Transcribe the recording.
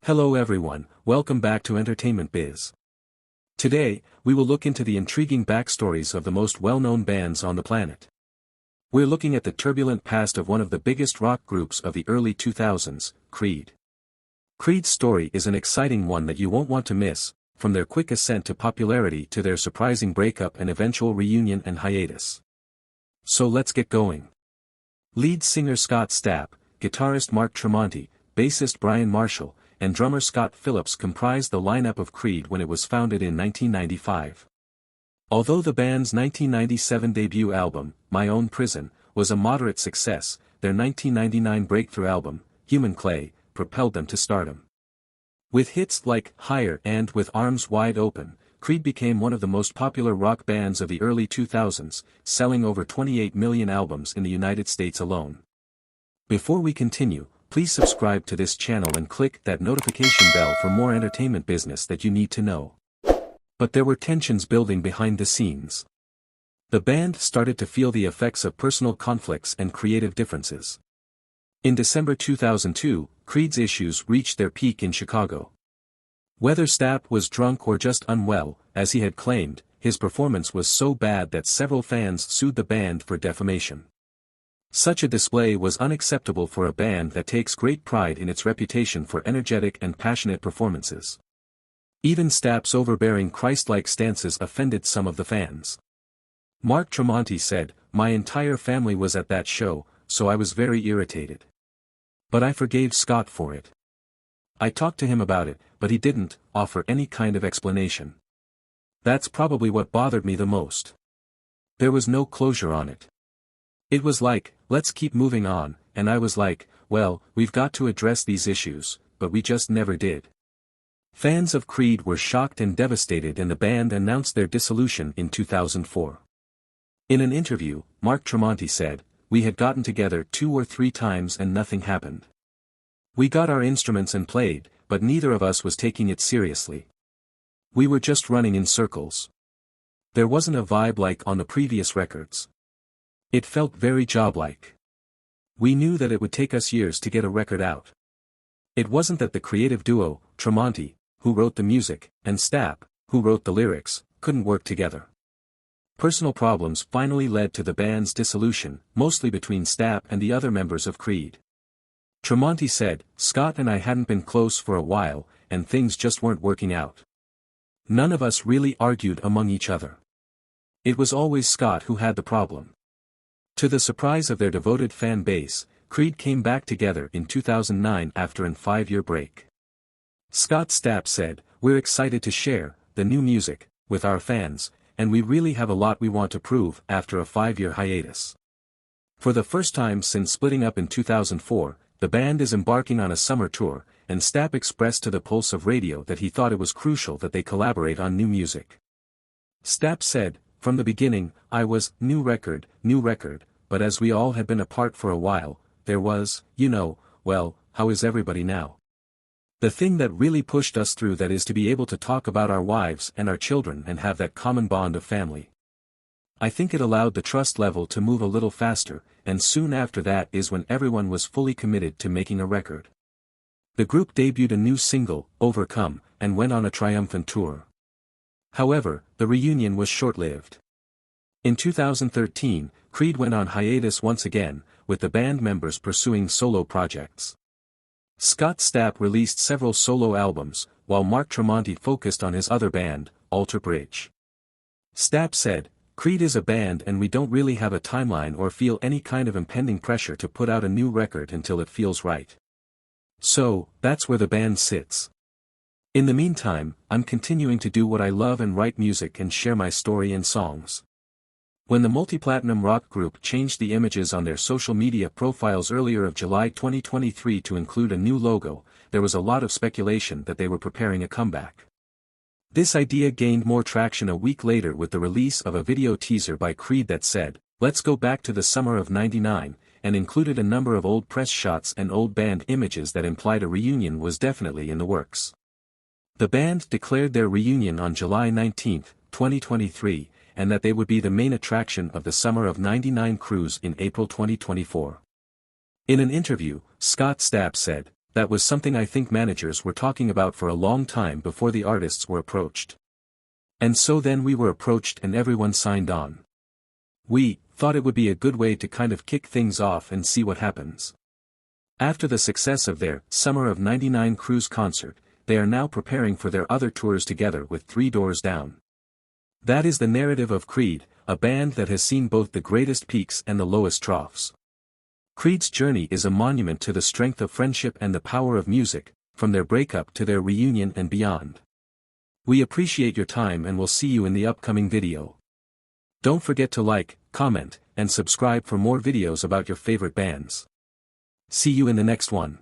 Hello everyone, welcome back to Entertainment Biz. Today, we will look into the intriguing backstories of the most well-known bands on the planet. We're looking at the turbulent past of one of the biggest rock groups of the early 2000s, Creed. Creed's story is an exciting one that you won't want to miss, from their quick ascent to popularity to their surprising breakup and eventual reunion and hiatus. So let's get going. Lead singer Scott Stapp, guitarist Mark Tremonti, bassist Brian Marshall, and drummer Scott Phillips comprised the lineup of Creed when it was founded in 1995. Although the band's 1997 debut album, My Own Prison, was a moderate success, their 1999 breakthrough album, Human Clay, propelled them to stardom. With hits like Higher and With Arms Wide Open, Creed became one of the most popular rock bands of the early 2000s, selling over 28 million albums in the United States alone. Before we continue, please subscribe to this channel and click that notification bell for more entertainment business that you need to know. But there were tensions building behind the scenes. The band started to feel the effects of personal conflicts and creative differences. In December 2002, Creed's issues reached their peak in Chicago. Whether Stapp was drunk or just unwell, as he had claimed, his performance was so bad that several fans sued the band for defamation. Such a display was unacceptable for a band that takes great pride in its reputation for energetic and passionate performances. Even Stapp's overbearing Christ-like stances offended some of the fans. Mark Tremonti said, "My entire family was at that show, so I was very irritated. But I forgave Scott for it. I talked to him about it, but he didn't offer any kind of explanation. That's probably what bothered me the most. There was no closure on it. It was like, let's keep moving on, and I was like, well, we've got to address these issues, but we just never did." Fans of Creed were shocked and devastated, and the band announced their dissolution in 2004. In an interview, Mark Tremonti said, "We had gotten together 2 or 3 times and nothing happened. We got our instruments and played, but neither of us was taking it seriously. We were just running in circles. There wasn't a vibe like on the previous records. It felt very job-like. We knew that it would take us years to get a record out. It wasn't that the creative duo, Tremonti, who wrote the music, and Stapp, who wrote the lyrics, couldn't work together. Personal problems finally led to the band's dissolution, mostly between Stapp and the other members of Creed." Tremonti said, "Scott and I hadn't been close for a while, and things just weren't working out. None of us really argued among each other. It was always Scott who had the problem." To the surprise of their devoted fan base, Creed came back together in 2009 after a 5-year break. Scott Stapp said, "We're excited to share the new music with our fans, and we really have a lot we want to prove after a 5-year hiatus." For the first time since splitting up in 2004, the band is embarking on a summer tour, and Stapp expressed to the Pulse of Radio that he thought it was crucial that they collaborate on new music. Stapp said, "From the beginning, I was, new record, but as we all had been apart for a while, there was, well, how is everybody now? The thing that really pushed us through that is to be able to talk about our wives and our children and have that common bond of family. I think it allowed the trust level to move a little faster, and soon after that is when everyone was fully committed to making a record." The group debuted a new single, Overcome, and went on a triumphant tour. However, the reunion was short-lived. In 2013, Creed went on hiatus once again, with the band members pursuing solo projects. Scott Stapp released several solo albums, while Mark Tremonti focused on his other band, Alter Bridge. Stapp said, "Creed is a band and we don't really have a timeline or feel any kind of impending pressure to put out a new record until it feels right. So, that's where the band sits. In the meantime, I'm continuing to do what I love and write music and share my story in songs." When the multi-platinum rock group changed the images on their social media profiles earlier of July 2023 to include a new logo, there was a lot of speculation that they were preparing a comeback. This idea gained more traction a week later with the release of a video teaser by Creed that said, "Let's go back to the summer of '99, and included a number of old press shots and old band images that implied a reunion was definitely in the works. The band declared their reunion on July 19, 2023, and that they would be the main attraction of the Summer of '99 cruise in April 2024. In an interview, Scott Stapp said, that was something I think managers were talking about for a long time before the artists were approached. And so then we were approached and everyone signed on. We thought it would be a good way to kind of kick things off and see what happens. After the success of their Summer of '99 cruise concert, they are now preparing for their other tours together with Three Doors Down. That is the narrative of Creed, a band that has seen both the greatest peaks and the lowest troughs. Creed's journey is a monument to the strength of friendship and the power of music, from their breakup to their reunion and beyond. We appreciate your time and will see you in the upcoming video. Don't forget to like, comment, and subscribe for more videos about your favorite bands. See you in the next one.